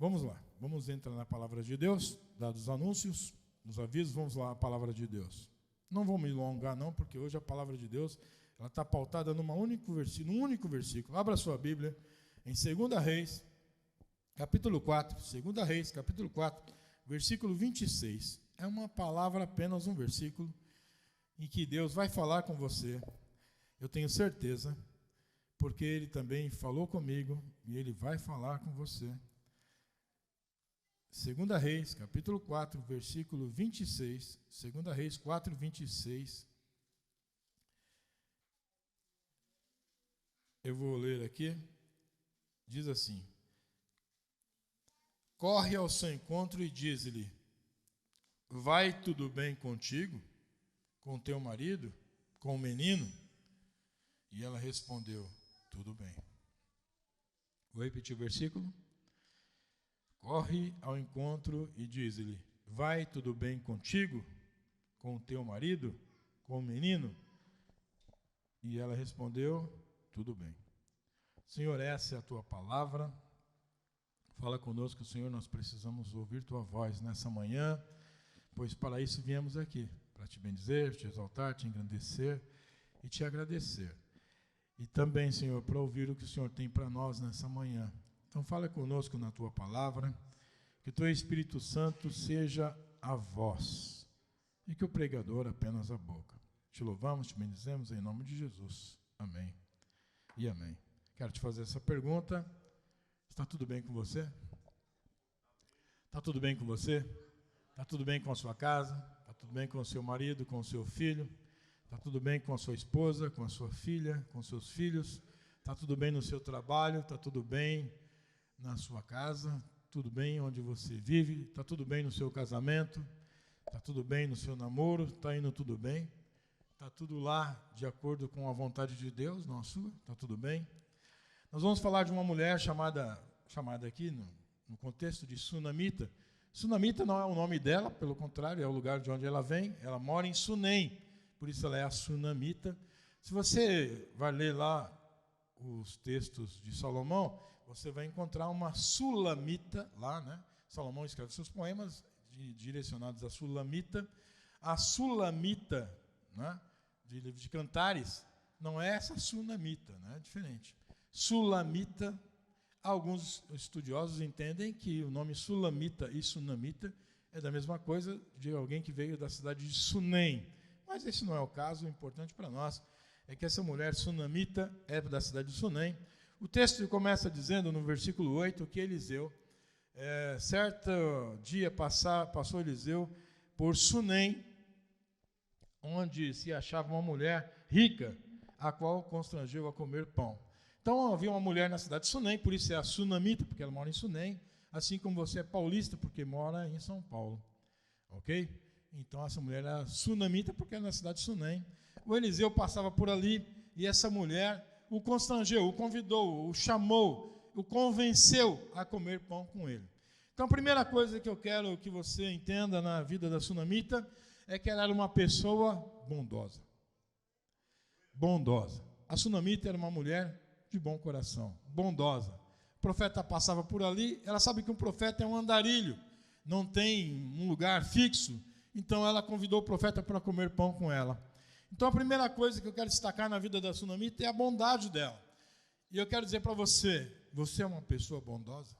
Vamos lá, vamos entrar na palavra de Deus, dados os anúncios, os avisos, vamos lá, a palavra de Deus. Não vou me alongar não, porque hoje a palavra de Deus ela está pautada num único versículo. Abra a sua Bíblia em 2 Reis, capítulo 4, 2 Reis, capítulo 4, versículo 26. É uma palavra, apenas um versículo, em que Deus vai falar com você, eu tenho certeza, porque Ele também falou comigo e Ele vai falar com você. 2 Reis, capítulo 4, versículo 26, 2 Reis 4, 26. Eu vou ler aqui, diz assim: corre ao seu encontro e diz-lhe, vai tudo bem contigo, com teu marido, com o menino? E ela respondeu, tudo bem. Vou repetir o versículo. Corre ao encontro e diz-lhe, vai tudo bem contigo, com o teu marido, com o menino? E ela respondeu, tudo bem. Senhor, essa é a tua palavra. Fala conosco, Senhor, nós precisamos ouvir tua voz nessa manhã, pois para isso viemos aqui, para te bendizer, te exaltar, te engrandecer e te agradecer. E também, Senhor, para ouvir o que o Senhor tem para nós nessa manhã. Então fala conosco na tua palavra, que o teu Espírito Santo seja a voz e que o pregador apenas a boca. Te louvamos, te bendizemos em nome de Jesus. Amém e amém. Quero te fazer essa pergunta. Está tudo bem com você? Está tudo bem com você? Está tudo bem com a sua casa? Está tudo bem com o seu marido, com o seu filho? Está tudo bem com a sua esposa, com a sua filha, com seus filhos? Está tudo bem no seu trabalho? Está tudo bem na sua casa? Tudo bem onde você vive? Está tudo bem no seu casamento? Está tudo bem no seu namoro? Está indo tudo bem? Está tudo lá de acordo com a vontade de Deus, não a sua? Está tudo bem? Nós vamos falar de uma mulher chamada aqui no contexto de Sunamita. Sunamita não é o nome dela, pelo contrário, é o lugar de onde ela vem. Ela mora em Sunem, por isso ela é a Sunamita. Se você vai ler lá os textos de Salomão, você vai encontrar uma Sulamita lá, né? Salomão escreve seus poemas direcionados a Sulamita. A Sulamita, né, de livro de Cantares, não é essa Sunamita, né? É diferente. Sulamita, alguns estudiosos entendem que o nome Sulamita e Sunamita é da mesma coisa de alguém que veio da cidade de Sunem. Mas esse não é o caso. O importante para nós é que essa mulher Sunamita é da cidade de Sunem. O texto começa dizendo no versículo 8 que Eliseu, certo dia passou Eliseu por Sunem, onde se achava uma mulher rica, a qual constrangeu a comer pão. Então havia uma mulher na cidade de Sunem, por isso é a Sunamita, porque ela mora em Sunem, assim como você é paulista, porque mora em São Paulo. Ok? Então essa mulher era Sunamita, porque era na cidade de Sunem. O Eliseu passava por ali e essa mulher o constrangeu, o convidou, o chamou, o convenceu a comer pão com ele. Então a primeira coisa que eu quero que você entenda na vida da Sunamita é que ela era uma pessoa bondosa. Bondosa. A Sunamita era uma mulher de bom coração, bondosa. O profeta passava por ali, ela sabe que um profeta é um andarilho, não tem um lugar fixo, então ela convidou o profeta para comer pão com ela. Então a primeira coisa que eu quero destacar na vida da Sunamita é a bondade dela. E eu quero dizer para você, você é uma pessoa bondosa?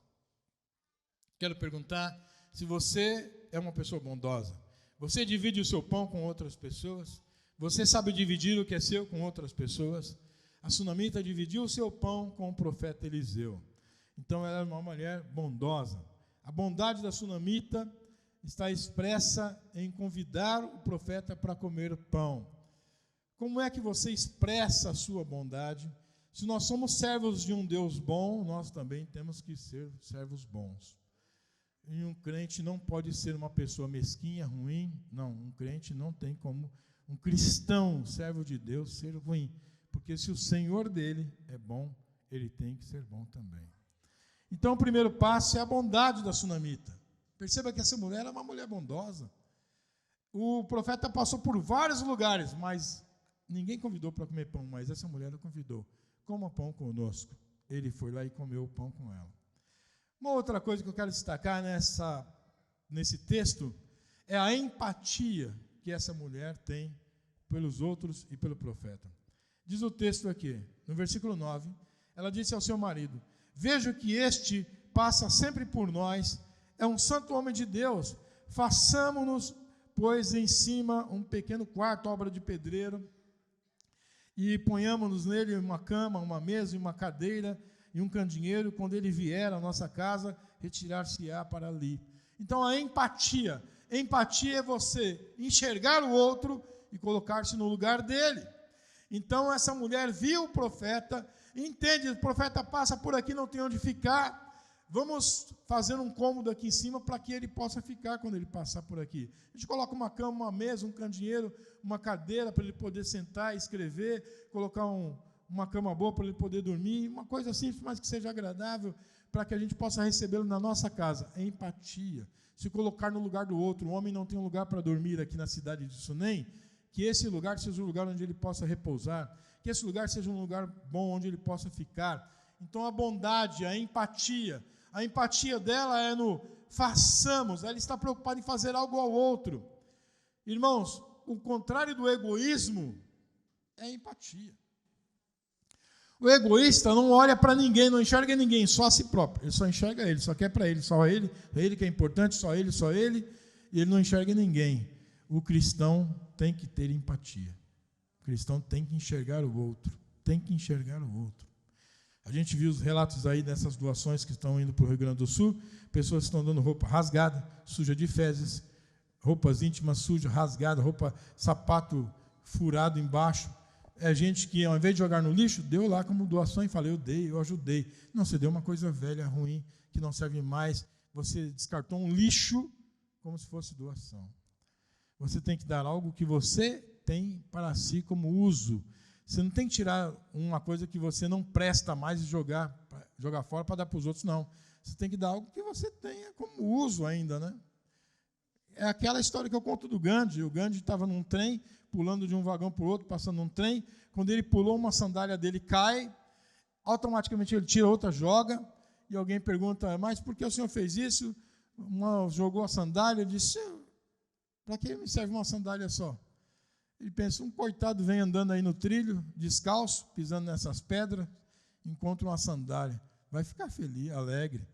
Quero perguntar se você é uma pessoa bondosa. Você divide o seu pão com outras pessoas? Você sabe dividir o que é seu com outras pessoas? A Sunamita dividiu o seu pão com o profeta Eliseu. Então ela era uma mulher bondosa. A bondade da Sunamita está expressa em convidar o profeta para comer pão. Como é que você expressa a sua bondade? Se nós somos servos de um Deus bom, nós também temos que ser servos bons. E um crente não pode ser uma pessoa mesquinha, ruim. Não, um crente não tem como um cristão, servo de Deus, ser ruim. Porque se o Senhor dele é bom, ele tem que ser bom também. Então o primeiro passo é a bondade da Sunamita. Perceba que essa mulher é uma mulher bondosa. O profeta passou por vários lugares, mas ninguém convidou para comer pão, mas essa mulher o convidou. Coma pão conosco. Ele foi lá e comeu o pão com ela. Uma outra coisa que eu quero destacar nesse texto é a empatia que essa mulher tem pelos outros e pelo profeta. Diz o texto aqui, no versículo 9, ela disse ao seu marido: vejo que este passa sempre por nós, é um santo homem de Deus, façamo-nos, pois, em cima um pequeno quarto, obra de pedreiro, e ponhamos nele uma cama, uma mesa e uma cadeira e um candeeiro, quando ele vier à nossa casa, retirar-se-á para ali. Então a empatia é você enxergar o outro e colocar-se no lugar dele. Então essa mulher viu o profeta, entende, o profeta passa por aqui, não tem onde ficar, vamos fazer um cômodo aqui em cima para que ele possa ficar quando ele passar por aqui. A gente coloca uma cama, uma mesa, um candeeiro, uma cadeira para ele poder sentar e escrever, colocar uma cama boa para ele poder dormir, uma coisa simples, mas que seja agradável, para que a gente possa recebê-lo na nossa casa. É empatia. Se colocar no lugar do outro. O homem não tem um lugar para dormir aqui na cidade de Sunem, que esse lugar seja um lugar onde ele possa repousar, que esse lugar seja um lugar bom onde ele possa ficar. Então a bondade, a empatia dela é no façamos, ela está preocupada em fazer algo ao outro. Irmãos, o contrário do egoísmo é a empatia. O egoísta não olha para ninguém, não enxerga ninguém, só a si próprio. Ele só enxerga ele, só quer para ele, só ele que é importante, só ele, e ele não enxerga ninguém. O cristão tem que ter empatia. O cristão tem que enxergar o outro, A gente viu os relatos aí dessas doações que estão indo para o Rio Grande do Sul, pessoas estão dando roupa rasgada, suja de fezes, roupas íntimas sujas, rasgada, sapato furado embaixo. É gente que, ao invés de jogar no lixo, deu lá como doação e falei, eu ajudei. Não, você deu uma coisa velha, ruim, que não serve mais. Você descartou um lixo como se fosse doação. Você tem que dar algo que você tem para si como uso. Você não tem que tirar uma coisa que você não presta mais e jogar fora para dar para os outros, não. Você tem que dar algo que você tenha como uso ainda, né? É aquela história que eu conto do Gandhi. O Gandhi estava num trem, pulando de um vagão para o outro, passando num trem. Quando ele pulou, uma sandália dele cai, automaticamente ele tira outra, joga, e alguém pergunta, mas por que o senhor fez isso? Jogou a sandália, ele disse, para que me serve uma sandália só? Ele pensa, um coitado vem andando aí no trilho, descalço, pisando nessas pedras, encontra uma sandália. Vai ficar feliz, alegre,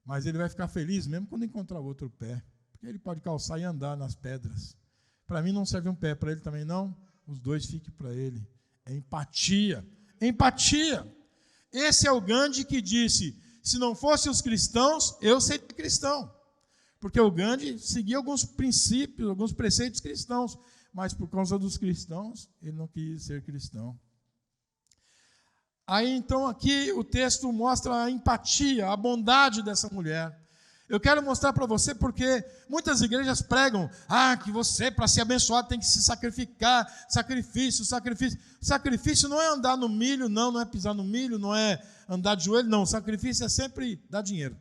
mas ele vai ficar feliz mesmo quando encontrar outro pé, porque ele pode calçar e andar nas pedras. Para mim não serve um pé, para ele também não, os dois fiquem para ele. É empatia. Esse é o Gandhi que disse, se não fossem os cristãos, eu seria cristão. Porque o Gandhi seguia alguns princípios, alguns preceitos cristãos, mas por causa dos cristãos, ele não quis ser cristão. Aí então aqui o texto mostra a empatia, a bondade dessa mulher. Eu quero mostrar para você porque muitas igrejas pregam, que você, para ser abençoado, tem que se sacrificar, sacrifício. Sacrifício não é andar no milho, não é pisar no milho, não é andar de joelho, não. Sacrifício é sempre dar dinheiro.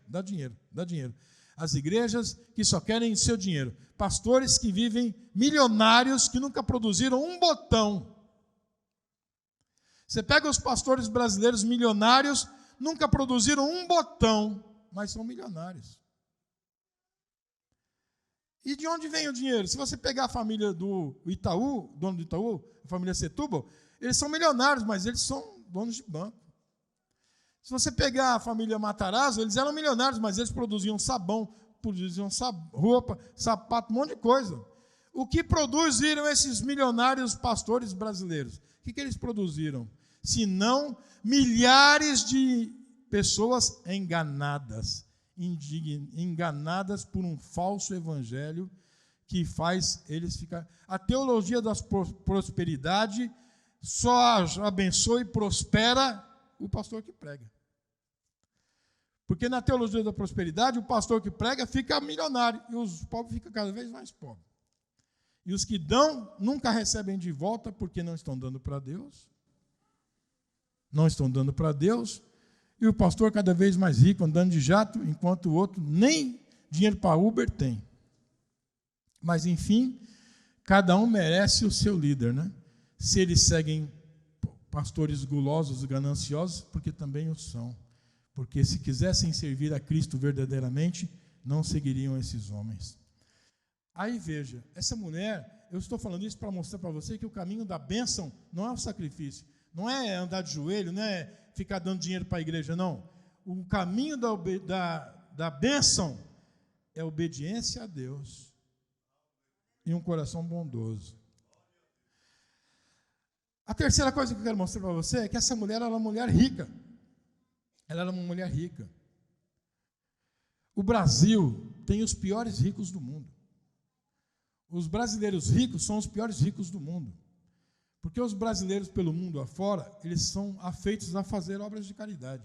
As igrejas que só querem seu dinheiro. Pastores que vivem milionários, que nunca produziram um botão. Você pega os pastores brasileiros milionários, nunca produziram um botão, mas são milionários. E de onde vem o dinheiro? Se você pegar a família do Itaú, dono do Itaú, a família Setúbal, eles são milionários, mas eles são donos de banco. Se você pegar a família Matarazzo, eles eram milionários, mas eles produziam sabão, produziam roupa, sapato, um monte de coisa. O que produziram esses milionários pastores brasileiros? O que eles produziram? Senão milhares de pessoas enganadas por um falso evangelho que faz eles ficar... A teologia da prosperidade só abençoa e prospera o pastor que prega. Porque na teologia da prosperidade, o pastor que prega fica milionário e os pobres ficam cada vez mais pobres. E os que dão nunca recebem de volta porque não estão dando para Deus. E o pastor cada vez mais rico, andando de jato, enquanto o outro nem dinheiro para Uber tem. Mas, enfim, cada um merece o seu líder, né? Se eles seguem pastores gulosos e gananciosos, porque também o são. porque se quisessem servir a Cristo verdadeiramente, não seguiriam esses homens. Aí veja, essa mulher, eu estou falando isso para mostrar para você que o caminho da bênção não é o sacrifício, não é andar de joelho, não é ficar dando dinheiro para a igreja, não. O caminho da bênção é a obediência a Deus e um coração bondoso. A terceira coisa que eu quero mostrar para você é que essa mulher era uma mulher rica. Ela era uma mulher rica. O Brasil tem os piores ricos do mundo. Os brasileiros ricos são os piores ricos do mundo. Porque os brasileiros pelo mundo afora, eles são afeitos a fazer obras de caridade.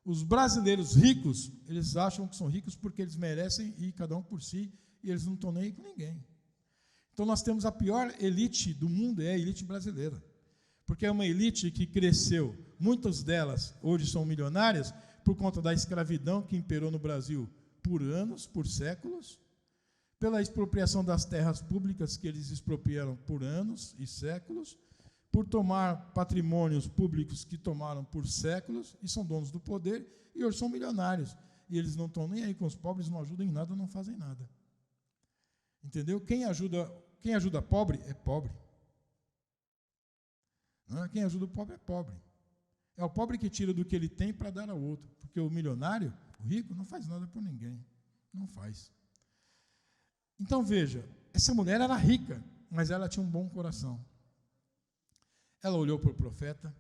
Os brasileiros ricos, eles acham que são ricos porque eles merecem ir cada um por si e eles não estão nem aí com ninguém. Então nós temos a pior elite do mundo, é a elite brasileira. Porque é uma elite que cresceu, muitas delas hoje são milionárias, por conta da escravidão que imperou no Brasil por anos, por séculos, pela expropriação das terras públicas que eles expropriaram por anos e séculos, por tomar patrimônios públicos que tomaram por séculos, e são donos do poder, e hoje são milionários. E eles não estão nem aí com os pobres, não ajudam em nada, não fazem nada. Entendeu? Quem ajuda pobre é pobre. Quem ajuda o pobre é pobre. É o pobre que tira do que ele tem para dar ao outro. Porque o milionário, o rico, não faz nada por ninguém. Não faz. Então veja, essa mulher era rica, mas ela tinha um bom coração. Ela olhou para o profeta,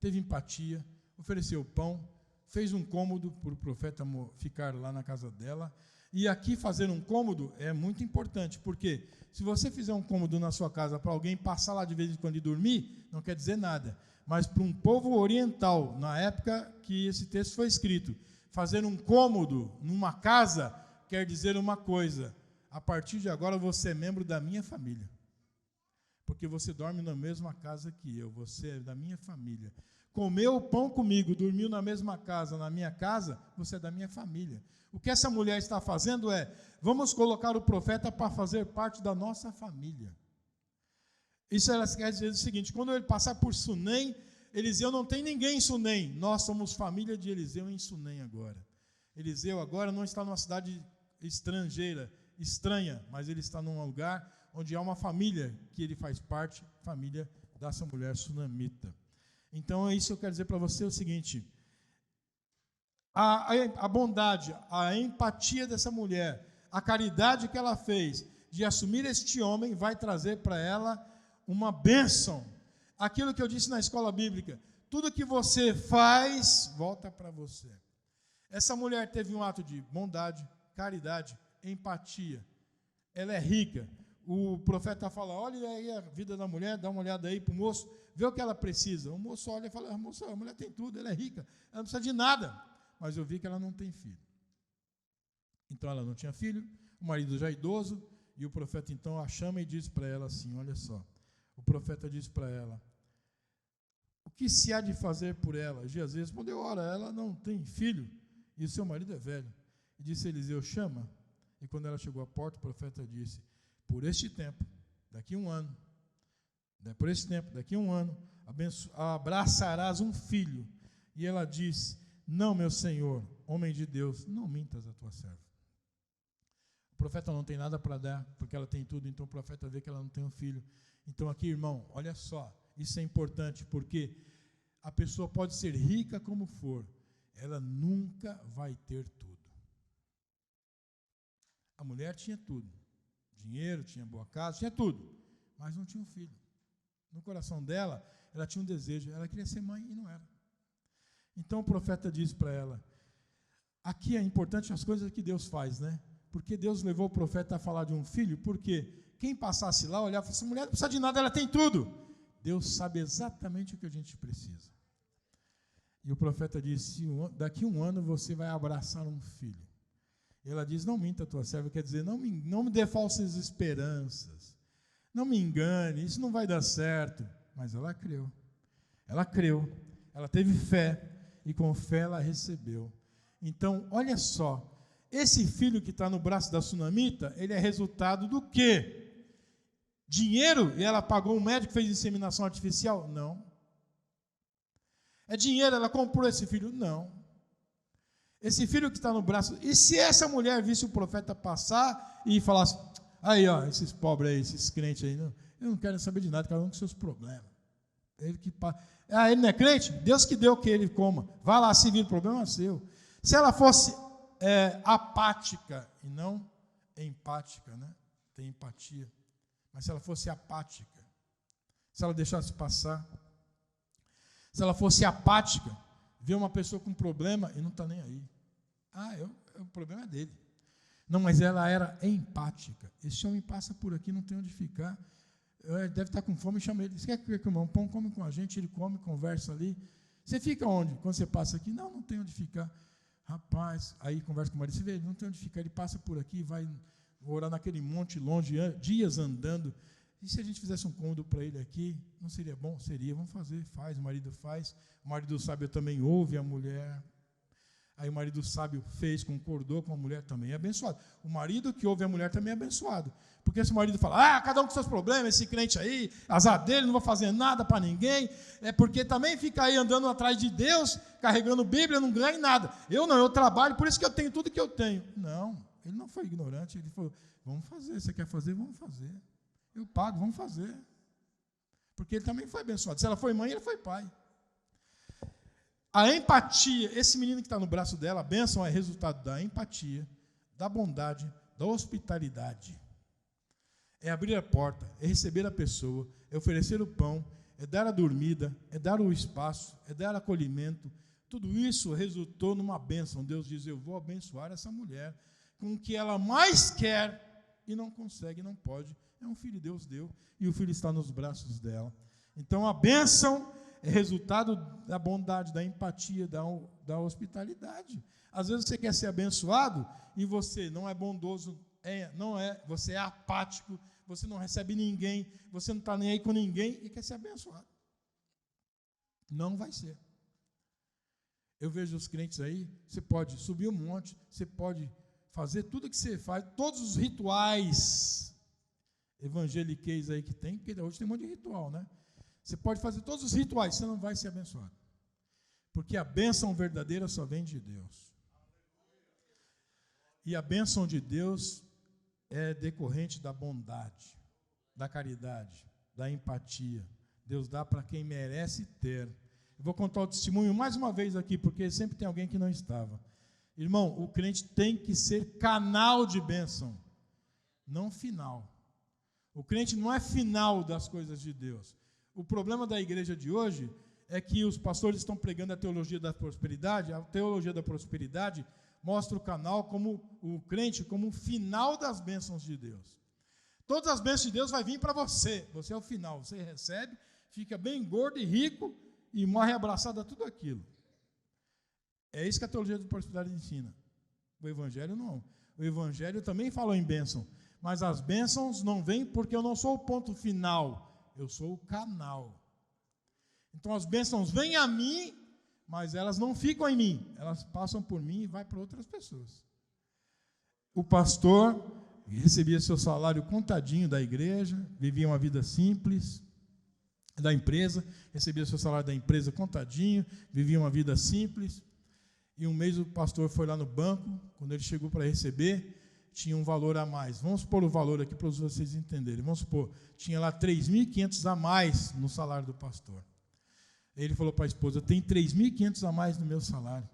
teve empatia, ofereceu pão, fez um cômodo para o profeta ficar lá na casa dela. E aqui fazer um cômodo é muito importante, porque se você fizer um cômodo na sua casa para alguém passar lá de vez em quando e dormir, não quer dizer nada. Mas para um povo oriental, na época que esse texto foi escrito, fazer um cômodo numa casa quer dizer uma coisa: a partir de agora você é membro da minha família. Porque você dorme na mesma casa que eu, você é da minha família. Comeu o pão comigo, dormiu na mesma casa, na minha casa, você é da minha família. O que essa mulher está fazendo é, vamos colocar o profeta para fazer parte da nossa família. Isso ela quer dizer o seguinte: quando ele passar por Sunem, Eliseu não tem ninguém em Sunem, nós somos família de Eliseu em Sunem agora. Eliseu agora não está numa cidade estrangeira, estranha, mas ele está num lugar onde há uma família que ele faz parte, família dessa mulher sunamita. Então é isso que eu quero dizer para você, o seguinte: a bondade, a empatia dessa mulher, a caridade que ela fez de assumir este homem vai trazer para ela uma bênção. Aquilo que eu disse na escola bíblica, tudo que você faz, volta para você. Essa mulher teve um ato de bondade, caridade, empatia. Ela é rica. O profeta fala, olha aí a vida da mulher, dá uma olhada aí para o moço, vê o que ela precisa. O moço olha e fala, moça, a mulher tem tudo, ela é rica, ela não precisa de nada. Mas eu vi que ela não tem filho. Então ela não tinha filho, o marido já é idoso, e o profeta então a chama e diz para ela assim, olha só, o profeta diz para ela, o que se há de fazer por ela? Geazi respondeu, ora, ela não tem filho, e o seu marido é velho. E disse Eliseu, chama. E quando ela chegou à porta, o profeta disse, por este tempo, daqui a um ano, abraçarás um filho. E ela diz, não, meu senhor, homem de Deus, não mintas a tua serva. O profeta não tem nada para dar, porque ela tem tudo, então o profeta vê que ela não tem um filho. Então aqui, irmão, olha só, isso é importante, porque a pessoa pode ser rica como for, ela nunca vai ter tudo. A mulher tinha tudo, dinheiro, tinha boa casa, tinha tudo, mas não tinha um filho. No coração dela, ela tinha um desejo, ela queria ser mãe e não era. Então o profeta disse para ela, aqui é importante as coisas que Deus faz, né? Porque Deus levou o profeta a falar de um filho, porque quem passasse lá, olhava e falava, essa mulher não precisa de nada, ela tem tudo. Deus sabe exatamente o que a gente precisa. E o profeta disse, daqui a um ano você vai abraçar um filho. E ela diz, não minta a tua serva, quer dizer, não me dê falsas esperanças, não me engane, isso não vai dar certo. Mas ela creu, ela teve fé, e com fé ela recebeu. Então, olha só, esse filho que está no braço da sunamita, ele é resultado do quê? Dinheiro? E ela pagou um médico que fez inseminação artificial? Não. É dinheiro, ela comprou esse filho? Não. Esse filho que está no braço, e se essa mulher visse o profeta passar e falasse, aí ó, esses pobres aí, esses crentes aí, não, eu não quero saber de nada, cada um com seus problemas. Ele não é crente? Deus que deu que ele coma. Vai lá, se vira, o problema é seu. Se ela fosse apática e não empática, né? Tem empatia. Mas se ela fosse apática, se ela deixasse passar, se ela fosse apática, vê uma pessoa com problema e não está nem aí. O problema é dele. Não, mas ela era empática. Esse homem passa por aqui, não tem onde ficar. Ele deve estar com fome, chama ele. Você quer comer um pão? Come com a gente. Ele come, conversa ali. Você fica onde? Quando você passa aqui? Não tem onde ficar. Rapaz, aí conversa com o marido. Você vê, não tem onde ficar. Ele passa por aqui, vai orar naquele monte longe, dias andando. E se a gente fizesse um cômodo para ele aqui, não seria bom? Seria, vamos fazer, faz, o marido faz. O marido sábio também ouve a mulher. Aí o marido sábio fez, concordou com a mulher, também é abençoado. O marido que ouve a mulher também é abençoado. Porque se o marido fala, cada um com seus problemas, esse crente aí, azar dele, não vou fazer nada para ninguém, é porque também fica aí andando atrás de Deus, carregando Bíblia, não ganha nada. Eu trabalho, por isso que eu tenho tudo que eu tenho. Não, ele não foi ignorante, ele falou, vamos fazer, você quer fazer? Vamos fazer. Eu pago, vamos fazer. Porque ele também foi abençoado. Se ela foi mãe, ele foi pai. A empatia, esse menino que está no braço dela, a bênção é resultado da empatia, da bondade, da hospitalidade. É abrir a porta, é receber a pessoa, é oferecer o pão, é dar a dormida, é dar o espaço, é dar acolhimento. Tudo isso resultou numa bênção. Deus diz, eu vou abençoar essa mulher com o que ela mais quer e não consegue, não pode. É um filho, Deus deu, e o filho está nos braços dela. Então a bênção é resultado da bondade, da empatia, da hospitalidade. Às vezes você quer ser abençoado e você não é bondoso, você é apático, você não recebe ninguém, você não está nem aí com ninguém e quer ser abençoado. Não vai ser. Eu vejo os crentes aí, você pode subir um monte, você pode fazer tudo que você faz, todos os rituais evangeliqueis aí que tem, porque hoje tem um monte de ritual, né? Você pode fazer todos os rituais, você não vai ser abençoado. Porque a bênção verdadeira só vem de Deus. E a bênção de Deus é decorrente da bondade, da caridade, da empatia. Deus dá para quem merece ter. Eu vou contar o testemunho mais uma vez aqui, porque sempre tem alguém que não estava. Irmão, o crente tem que ser canal de bênção, não final. O crente não é final das coisas de Deus. O problema da igreja de hoje é que os pastores estão pregando a teologia da prosperidade. A teologia da prosperidade mostra o canal como o crente como o final das bênçãos de Deus. Todas as bênçãos de Deus vai vir para você. Você é o final. Você recebe, fica bem gordo e rico e morre abraçado a tudo aquilo. É isso que a teologia da prosperidade ensina. O evangelho não. O evangelho também fala em bênção. Mas as bênçãos não vêm porque eu não sou o ponto final. Eu sou o canal. Então as bênçãos vêm a mim, mas elas não ficam em mim. Elas passam por mim e vai para outras pessoas. O pastor recebia seu salário contadinho da igreja, vivia uma vida simples, da empresa, recebia seu salário da empresa contadinho, vivia uma vida simples. E um mês o pastor foi lá no banco, quando ele chegou para receber, tinha um valor a mais. Vamos pôr o valor aqui para vocês entenderem. Vamos supor, tinha lá 3.500 a mais no salário do pastor. Ele falou para a esposa, tem 3.500 a mais no meu salário.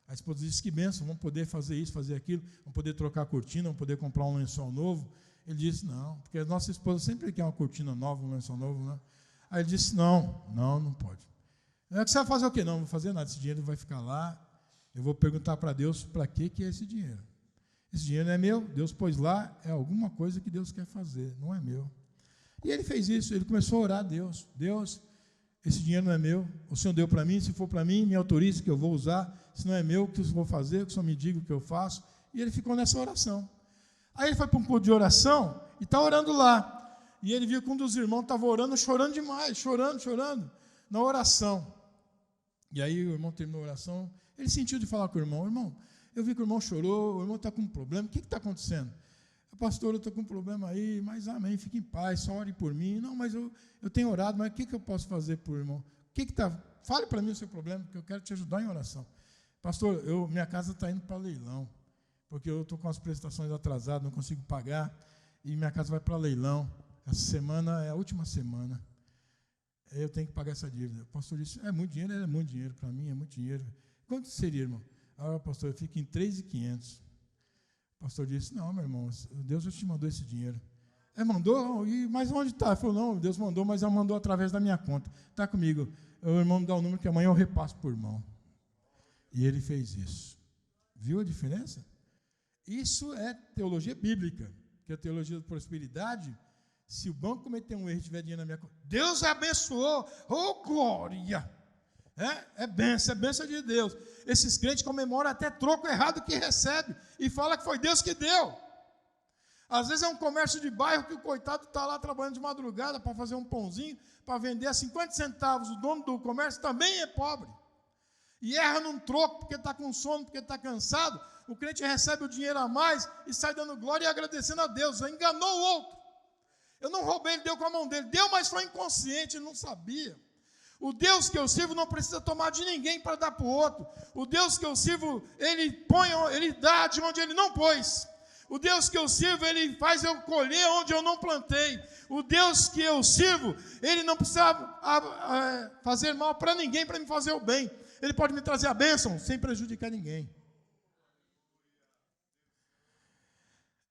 A esposa disse, que bênção, vamos poder fazer isso, fazer aquilo, vamos poder trocar a cortina, vamos poder comprar um lençol novo. Ele disse, não, porque a nossa esposa sempre quer uma cortina nova, um lençol novo, né? Aí ele disse, não pode. Você vai fazer o quê? Não vou fazer nada, esse dinheiro vai ficar lá, eu vou perguntar para Deus para que é esse dinheiro. Esse dinheiro não é meu, Deus pôs lá, é alguma coisa que Deus quer fazer, não é meu. E ele fez isso, ele começou a orar a Deus. Deus, esse dinheiro não é meu, o Senhor deu para mim, se for para mim, me autorize que eu vou usar, se não é meu, o que eu vou fazer, que o Senhor me diga o que eu faço. E ele ficou nessa oração. Aí ele foi para um culto de oração e está orando lá. E ele viu que um dos irmãos estava orando, chorando demais, chorando, na oração. E aí o irmão terminou a oração, ele sentiu de falar com o irmão, eu vi que o irmão chorou, o irmão está com um problema, o que está acontecendo? Pastor, eu estou com um problema aí, mas amém, fique em paz, só ore por mim. Não, mas eu tenho orado, mas o que eu posso fazer por irmão? Fale para mim o seu problema, que eu quero te ajudar em oração. pastor, minha casa está indo para leilão, porque eu estou com as prestações atrasadas, não consigo pagar, e minha casa vai para leilão. Essa semana é a última semana. Eu tenho que pagar essa dívida. O pastor disse, é muito dinheiro para mim, é muito dinheiro. Quanto seria, irmão? Pastor, eu fico em 3.500. O pastor disse, não, meu irmão, Deus já te mandou esse dinheiro. Mandou? Mas onde está? Ele falou, não, Deus mandou, mas ele mandou através da minha conta. Está comigo. O irmão me dá o número que amanhã eu repasso por mão. E ele fez isso. Viu a diferença? Isso é teologia bíblica, que é a teologia da prosperidade. Se o banco cometer um erro e tiver dinheiro na minha conta, Deus abençoou, oh glória! É bênção de Deus. Esses crentes comemoram até troco errado que recebe e fala que foi Deus que deu. Às vezes é um comércio de bairro que o coitado está lá trabalhando de madrugada para fazer um pãozinho, para vender a 50 centavos. O dono do comércio também é pobre. E erra num troco porque está com sono, porque está cansado. O crente recebe o dinheiro a mais e sai dando glória e agradecendo a Deus. Enganou o outro. Eu não roubei, ele deu com a mão dele. Deu, mas foi inconsciente, ele não sabia. O Deus que eu sirvo não precisa tomar de ninguém para dar para o outro. O Deus que eu sirvo, ele dá de onde ele não pôs. O Deus que eu sirvo, ele faz eu colher onde eu não plantei. O Deus que eu sirvo, ele não precisa fazer mal para ninguém para me fazer o bem. Ele pode me trazer a bênção sem prejudicar ninguém.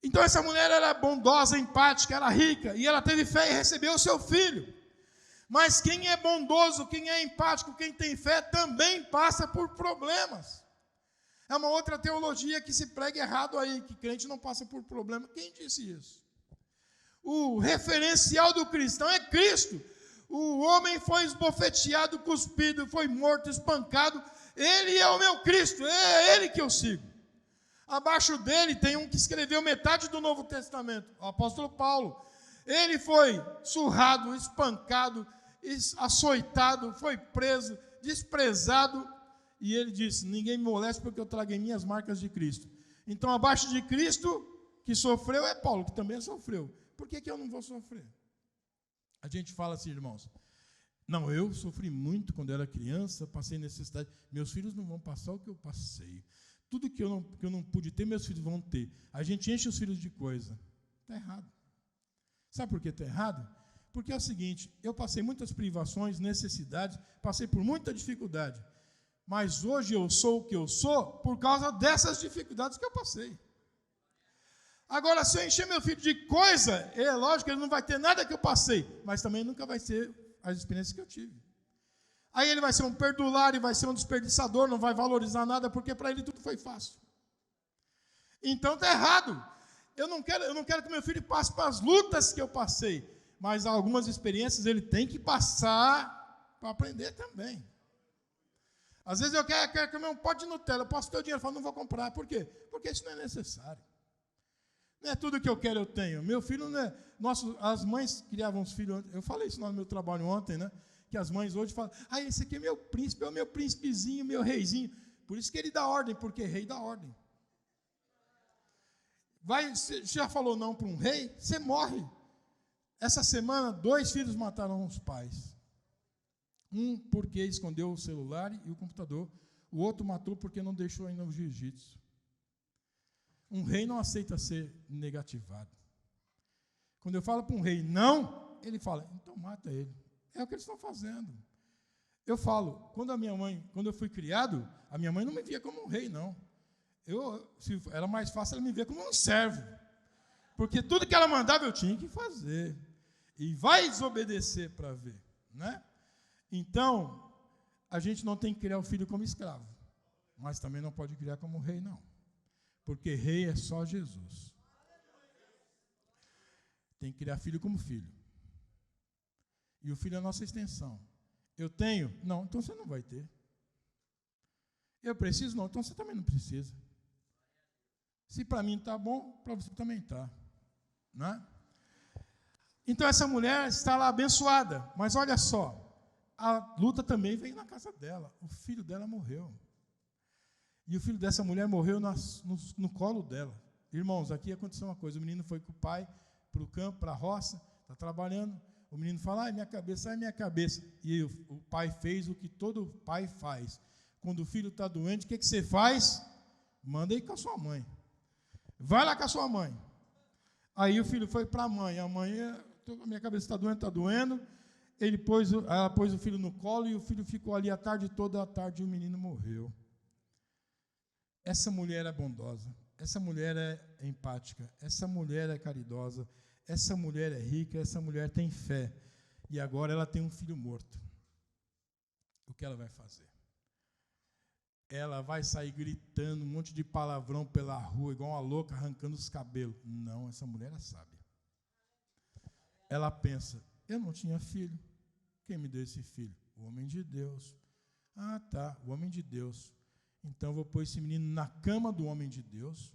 Então essa mulher era bondosa, empática, era rica, e ela teve fé e recebeu o seu filho. Mas quem é bondoso, quem é empático, quem tem fé, também passa por problemas. É uma outra teologia que se prega errado aí, que crente não passa por problema. Quem disse isso? O referencial do cristão é Cristo. O homem foi esbofeteado, cuspido, foi morto, espancado. Ele é o meu Cristo, é ele que eu sigo. Abaixo dele tem um que escreveu metade do Novo Testamento, o apóstolo Paulo. Ele foi surrado, espancado, açoitado, foi preso, desprezado. E ele disse, ninguém me molesta porque eu trago em mim as marcas de Cristo. Então, abaixo de Cristo, que sofreu, é Paulo, que também sofreu. Por que eu não vou sofrer? A gente fala assim, irmãos, não, eu sofri muito quando era criança, passei necessidade. Meus filhos não vão passar o que eu passei. Tudo que eu não pude ter, meus filhos vão ter. A gente enche os filhos de coisa. Está errado. Sabe por que está errado? Porque é o seguinte, eu passei muitas privações, necessidades, passei por muita dificuldade. Mas hoje eu sou o que eu sou por causa dessas dificuldades que eu passei. Agora, se eu encher meu filho de coisa, é lógico que ele não vai ter nada que eu passei, mas também nunca vai ter as experiências que eu tive. Aí ele vai ser um perdulário, vai ser um desperdiçador, não vai valorizar nada, porque para ele tudo foi fácil. Então está errado. Eu não quero que meu filho passe para as lutas que eu passei, mas algumas experiências ele tem que passar para aprender também. Às vezes eu quero comer um pote de Nutella, eu posso ter o dinheiro, eu falo, não vou comprar. Por quê? Porque isso não é necessário. Não é tudo que eu quero, eu tenho. Meu filho não é... as mães criavam os filhos... Eu falei isso no meu trabalho ontem, né? Que as mães hoje falam, esse aqui é meu príncipe, é o meu príncipezinho, meu reizinho. Por isso que ele dá ordem, porque rei dá ordem. Você já falou não para um rei? Você morre. Essa semana, 2 filhos mataram os pais. Um porque escondeu o celular e o computador. O outro matou porque não deixou ainda o jiu-jitsu. Um rei não aceita ser negativado. Quando eu falo para um rei não, ele fala, então mata ele. É o que eles estão fazendo. Eu falo, quando eu fui criado, a minha mãe não me via como um rei, não. Se era mais fácil ela me ver como um servo. Porque tudo que ela mandava eu tinha que fazer. E vai desobedecer para ver, né? Então, a gente não tem que criar o filho como escravo, mas também não pode criar como rei, não. Porque rei é só Jesus. Tem que criar filho como filho. E o filho é a nossa extensão. Eu tenho? Não, então você não vai ter. Eu preciso? Não, então você também não precisa. Se para mim está bom, para você também está. Né? Então essa mulher está lá abençoada. Mas olha só, a luta também veio na casa dela. O filho dela morreu. E o filho dessa mulher morreu no colo dela. Irmãos, aqui aconteceu uma coisa. O menino foi com o pai para o campo, para a roça, está trabalhando. O menino fala, ai minha cabeça. E o pai fez o que todo pai faz. Quando o filho está doente, o que você faz? Manda ir com a sua mãe. Vai lá com a sua mãe. Aí o filho foi para a mãe. A mãe, a minha cabeça está doendo. Ela pôs o filho no colo e o filho ficou ali a tarde toda. À tarde o menino morreu. Essa mulher é bondosa. Essa mulher é empática. Essa mulher é caridosa. Essa mulher é rica. Essa mulher tem fé. E agora ela tem um filho morto. O que ela vai fazer? Ela vai sair gritando um monte de palavrão pela rua, igual uma louca, arrancando os cabelos. Não, essa mulher é sábia. Ela pensa, eu não tinha filho. Quem me deu esse filho? O homem de Deus. Ah, tá, o homem de Deus. Então eu vou pôr esse menino na cama do homem de Deus.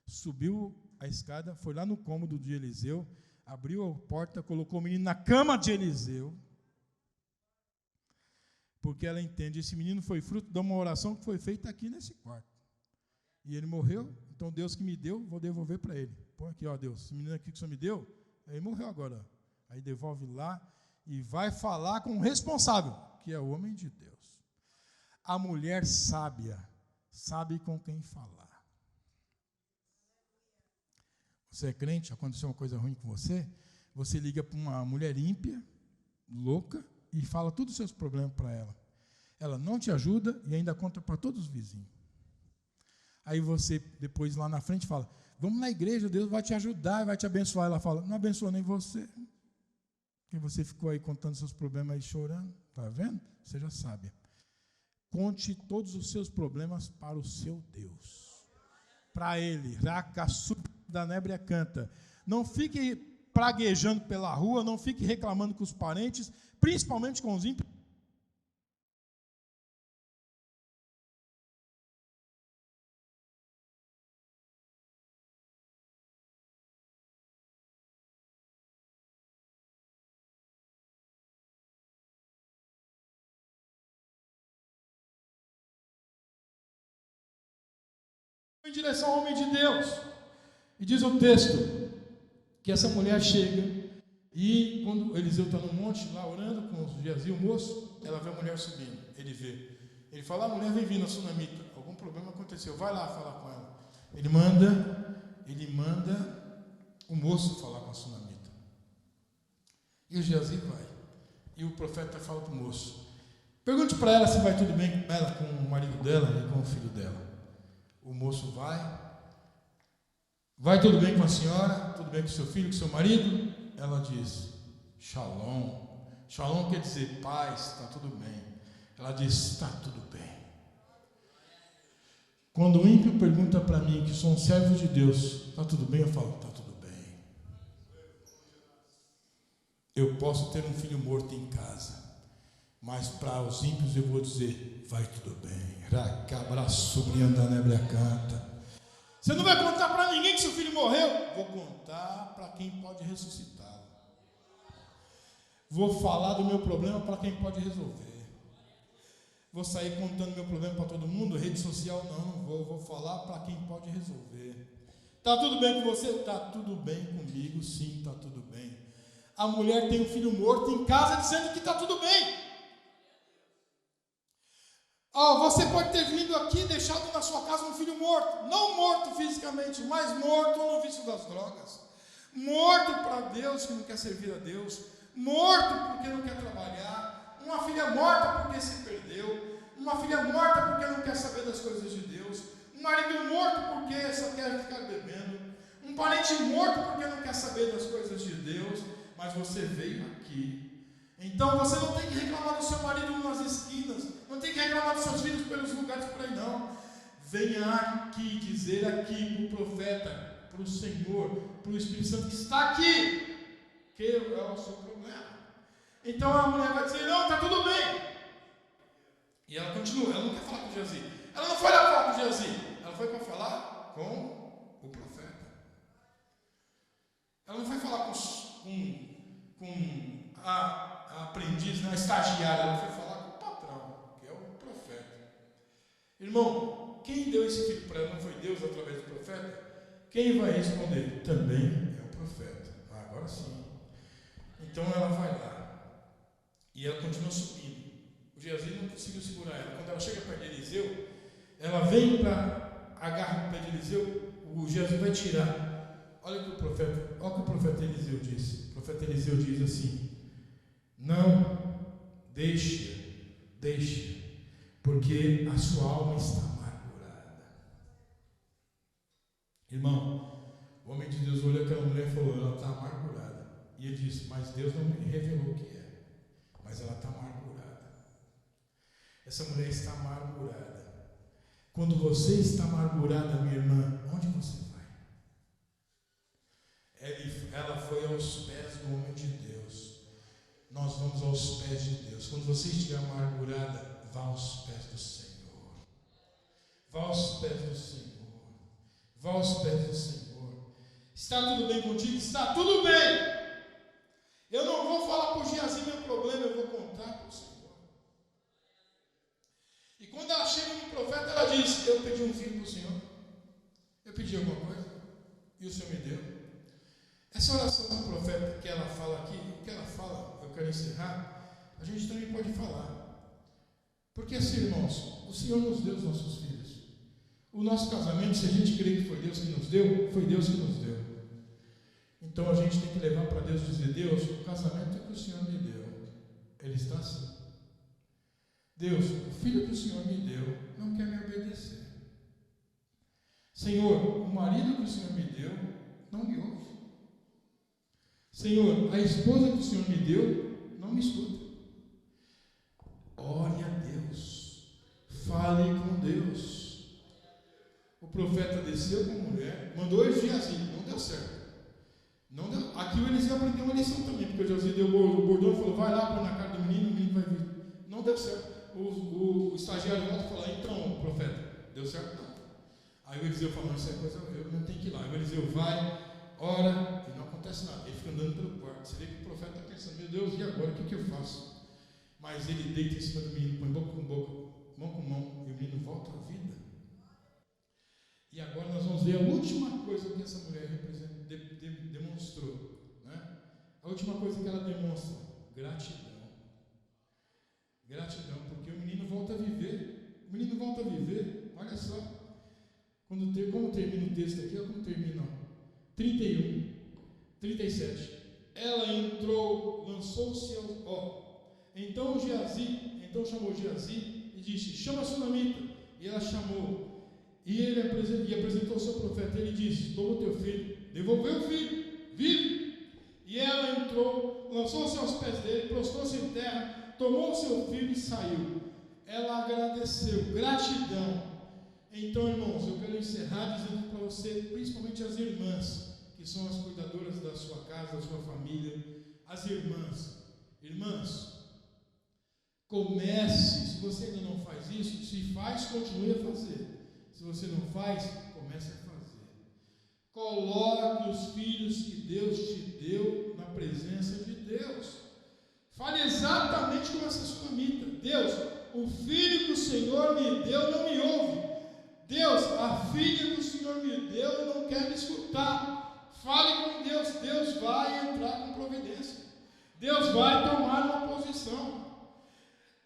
Subiu a escada, foi lá no cômodo de Eliseu, abriu a porta, colocou o menino na cama de Eliseu. Porque ela entende, esse menino foi fruto de uma oração que foi feita aqui nesse quarto. E ele morreu, então Deus que me deu, vou devolver para ele. Põe aqui, ó Deus, esse menino aqui que o Senhor me deu, ele morreu agora. Aí devolve lá e vai falar com o responsável, que é o homem de Deus. A mulher sábia sabe com quem falar. Você é crente, aconteceu uma coisa ruim com você, você liga para uma mulher ímpia, louca, e fala todos os seus problemas para ela. Ela não te ajuda e ainda conta para todos os vizinhos. Aí você, depois lá na frente, fala, vamos na igreja, Deus vai te ajudar, vai te abençoar. Ela fala, não abençoa nem você. Porque você ficou aí contando seus problemas aí chorando. Está vendo? Seja sábia. Conte todos os seus problemas para o seu Deus. Para Ele. Racaçu da nébria canta. Não fique praguejando pela rua, não fique reclamando com os parentes, principalmente com os ímpios. Em direção ao homem de Deus. E diz o texto que essa mulher chega e quando Eliseu está no monte lá orando com Geazi, o moço, ela vê a mulher subindo. Ele vê. Ele fala, a mulher vem vindo, a sunamita. Algum problema aconteceu, vai lá falar com ela. Ele manda o moço falar com a sunamita. E o Geazi vai. E o profeta fala para o moço, pergunte para ela se vai tudo bem com ela, com o marido dela e com o filho dela. O moço vai tudo bem com a senhora, tudo bem com o seu filho, com o seu marido? Ela diz, shalom. Shalom quer dizer paz, está tudo bem. Ela diz, está tudo bem. Quando o ímpio pergunta para mim, que sou um servo de Deus, está tudo bem? Eu falo, está tudo bem. Eu posso ter um filho morto em casa, mas para os ímpios eu vou dizer, vai tudo bem. Você não vai contar para ninguém que seu filho morreu? Vou contar para quem pode ressuscitá-lo. Vou falar do meu problema para quem pode resolver. Vou sair contando meu problema para todo mundo, rede social não vou. Vou falar para quem pode resolver. Está tudo bem com você? Está tudo bem comigo, sim, está tudo bem. A mulher tem um filho morto em casa dizendo que está tudo bem. Você pode ter vindo aqui e deixado na sua casa um filho morto. Não morto fisicamente, mas morto no vício das drogas. Morto para Deus, que não quer servir a Deus. Morto porque não quer trabalhar. Uma filha morta porque se perdeu. Uma filha morta porque não quer saber das coisas de Deus. Um marido morto porque só quer ficar bebendo. Um parente morto porque não quer saber das coisas de Deus. Mas você veio aqui. Então você não tem que reclamar do seu marido nas esquinas, não tem que reclamar dos seus filhos pelos lugares por aí não. Venha aqui dizer aqui para o profeta, para o Senhor, para o Espírito Santo que está aqui, que é o seu problema. Então a mulher vai dizer, não, está tudo bem. E ela continua, ela não quer falar com Geazi. Ela não foi lá falar com Geazi, ela foi para falar com o profeta. Ela não foi falar com a aprendiz, a estagiária, ela foi falar com o patrão, que é o profeta. Irmão, quem deu esse filho para ela não foi Deus através do profeta? Quem vai responder? Também é o profeta. Agora sim. Então ela vai lá e ela continua subindo. O Geazi não conseguiu segurar ela. Quando ela chega perto de Eliseu, ela vem para agarrar o pé de Eliseu, o Geazi vai tirar. Olha o que o profeta Eliseu diz. O profeta Eliseu diz assim: não, deixa, porque a sua alma está amargurada. Irmão, o homem de Deus olhou aquela mulher e falou: ela está amargurada. E ele disse: mas Deus não me revelou o que é, mas ela está amargurada. Essa mulher está amargurada. Quando você está amargurada, minha irmã, onde você vai? Ela foi aos pés do homem de Deus. Nós vamos aos pés de Deus. Quando você estiver amargurada, vá aos pés do Senhor. Vá aos pés do Senhor. Vá aos pés do Senhor. Está tudo bem contigo? Está tudo bem. Eu não vou falar para o Geazi meu problema, eu vou contar para o Senhor. E quando ela chega no profeta, ela diz: eu pedi um filho para o Senhor. Eu pedi alguma coisa e o Senhor me deu. Essa oração do profeta que ela fala aqui, o que ela fala, eu quero encerrar, a gente também pode falar. Porque assim, irmãos, o Senhor nos deu os nossos filhos. O nosso casamento, se a gente crê que foi Deus que nos deu, foi Deus que nos deu. Então a gente tem que levar para Deus e dizer: Deus, o casamento é que o Senhor me deu. Ele está assim. Deus, o filho que o Senhor me deu não quer me obedecer. Senhor, o marido que o Senhor me deu não me ouve. Senhor, a esposa que o Senhor me deu não me escuta. Ore a Deus. Fale com Deus. O profeta desceu com a mulher, mandou ele Geazi, não deu certo. Não deu. Aqui o Eliseu aprendeu uma lição também, porque o Geazi deu o bordão e falou: vai lá, põe na cara do menino, o menino vai vir. Não deu certo. O estagiário volta e fala: então, profeta, deu certo? Não. Aí o Eliseu falou: isso é coisa, eu não tenho que ir lá. Aí o Eliseu vai, ora, e não acontece nada. Ele fica andando pelo quarto. Você vê que o profeta está pensando: meu Deus, e agora? O que eu faço? Mas ele deita em cima do menino, põe boca com boca, mão com mão, e o menino volta à vida. E agora nós vamos ver a última coisa que essa mulher demonstrou. Né? A última coisa que ela demonstra: gratidão. Gratidão, porque o menino volta a viver. O menino volta a viver. Olha só. Como termina o texto aqui, olha como termina. 31, 37. Ela entrou, lançou-se ao. Então chamou Geazi e disse: chama a sunamita. E ela chamou. E ele apresentou o seu profeta. Ele disse: toma o teu filho. Devolveu o filho. Vive. E ela entrou, lançou-se aos pés dele, prostrou-se em terra, tomou o seu filho e saiu. Ela agradeceu. Gratidão. Então, irmãos, eu quero encerrar dizendo para você, principalmente as irmãs, que são as cuidadoras da sua casa, da sua família, as irmãs, comece. Se você ainda não faz isso, se faz, continue a fazer. Se você não faz, comece a fazer. Coloque os filhos que Deus te deu na presença de Deus. Fale exatamente como essa sunamita: Deus, o filho que o Senhor me deu não me ouve. Deus, a filha que o Senhor me deu não quer me escutar. Fale com Deus. Deus vai entrar com providência. Deus vai tomar uma posição.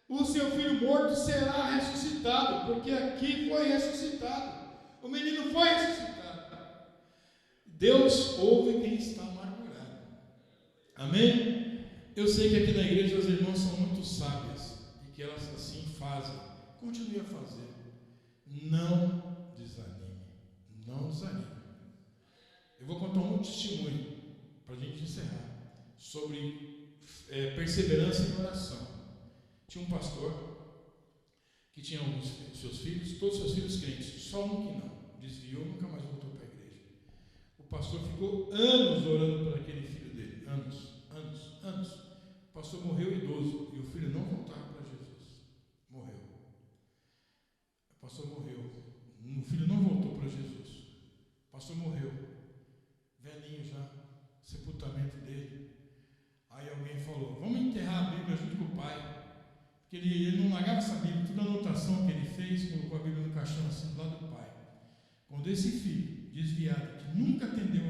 O seu filho morto será ressuscitado, porque aqui foi ressuscitado. O menino foi ressuscitado. Deus ouve quem está amargurado. Amém? Eu sei que aqui na igreja as irmãs são muito sábias e que elas assim fazem. Continue a fazer. Não desanime. Não desanime. Eu vou contar um testemunho para a gente encerrar sobre perseverança em oração. Tinha um pastor que tinha alguns seus filhos, todos seus filhos crentes, só um que não, desviou, nunca mais voltou para a igreja. O pastor ficou anos orando por aquele filho dele, anos. O pastor morreu idoso e o filho não voltava para Jesus. Morreu. O pastor morreu. O filho não voltou para Jesus. O pastor morreu. Velhinho já, sepultamento dele. Aí alguém falou: vamos enterrar a Bíblia junto com o pai. Porque ele não largava essa Bíblia, toda a anotação que ele fez, colocou a Bíblia no caixão assim do lado do pai. Quando esse filho, desviado, que nunca atendeu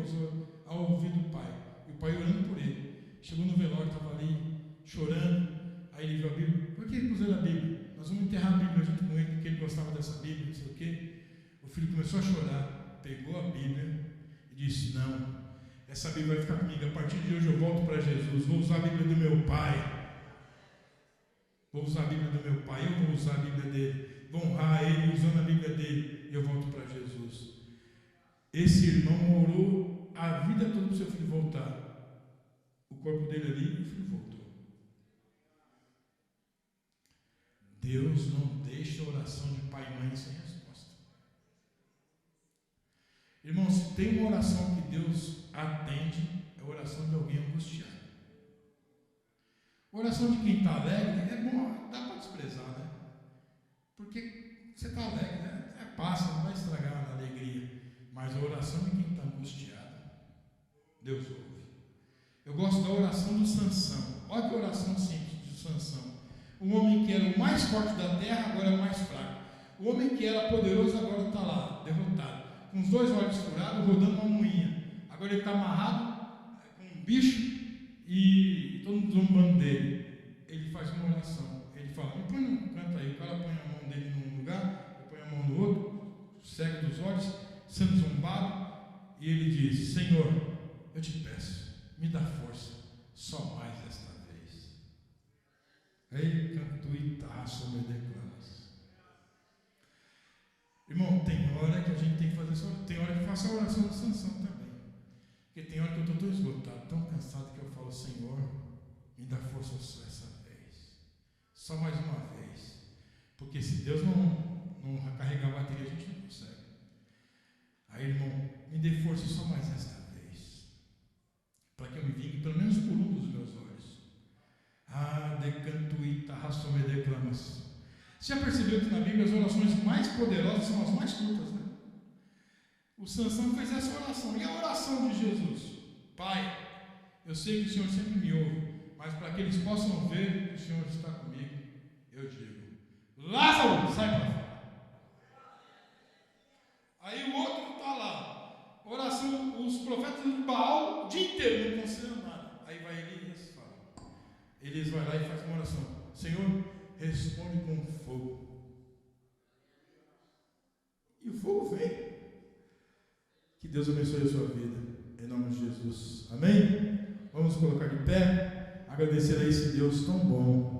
ao ouvido do pai, e o pai orando por ele, chegou no velório, estava ali chorando, aí ele viu a Bíblia: por que ele pusou a Bíblia? que ele gostava dessa Bíblia, não sei o quê. O filho começou a chorar, pegou a Bíblia e disse: não, essa Bíblia vai ficar comigo, a partir de hoje eu volto para Jesus, vou usar a Bíblia do meu pai. Vou usar a Bíblia do meu pai, eu vou usar a Bíblia dele, vou honrar ele usando a Bíblia dele, e eu volto para Jesus. Esse irmão orou a vida toda para o seu filho voltar. O corpo dele ali, o filho voltou. Deus não deixa a oração de pai e mãe sem resposta. Irmão, se tem uma oração que Deus atende, é a oração de alguém angustiado. A oração de quem está alegre é bom, dá para desprezar, né? Porque você está alegre, né? Passa, não vai estragar a alegria. Mas a oração de quem está angustiado, Deus ouve. Eu gosto da oração do Sansão. Olha que oração simples de Sansão. O homem que era o mais forte da terra, agora é o mais fraco. O homem que era poderoso, agora está lá, derrotado. Com os 2 olhos furados, rodando uma moinha. Agora ele está amarrado com um bicho e todo mundo zombando dele. Ele faz uma oração. Ele fala: me põe num canto aí. O cara põe a mão dele num lugar, ele põe a mão no outro, cego dos olhos, sendo zombado. E ele diz: Senhor, eu te peço, me dá força, só mais esta vez. Ei, cantuitaço, me declaras. Irmão, tem hora que a gente tem que fazer isso. Tem hora que faço a oração de Sansão também. Porque tem hora que eu estou tão esgotado, tão cansado, que eu falo: Senhor, me dá força só essa vez. Só mais uma vez. Porque se Deus não carregar a bateria, a gente não consegue. Aí, irmão, me dê força só mais esta vez. Para que eu me vingue pelo menos por um dos meus olhos. Ah, decantuita, rassome declamas. Você já percebeu que na Bíblia as orações mais poderosas são as mais curtas, né? O Sansão fez essa oração. E a oração de Jesus? Pai, eu sei que o Senhor sempre me ouve, mas para que eles possam ver que o Senhor está comigo, eu digo: Lázaro, sai para fora. Aí o outro está lá. Oração, os profetas de Baal o dia inteiro não conseguiram nada. Aí vai Elias e fala. Elias vai lá e faz uma oração: Senhor, responde com fogo. E o fogo vem. Que Deus abençoe a sua vida, em nome de Jesus. Amém? Vamos colocar de pé, agradecer a esse Deus tão bom.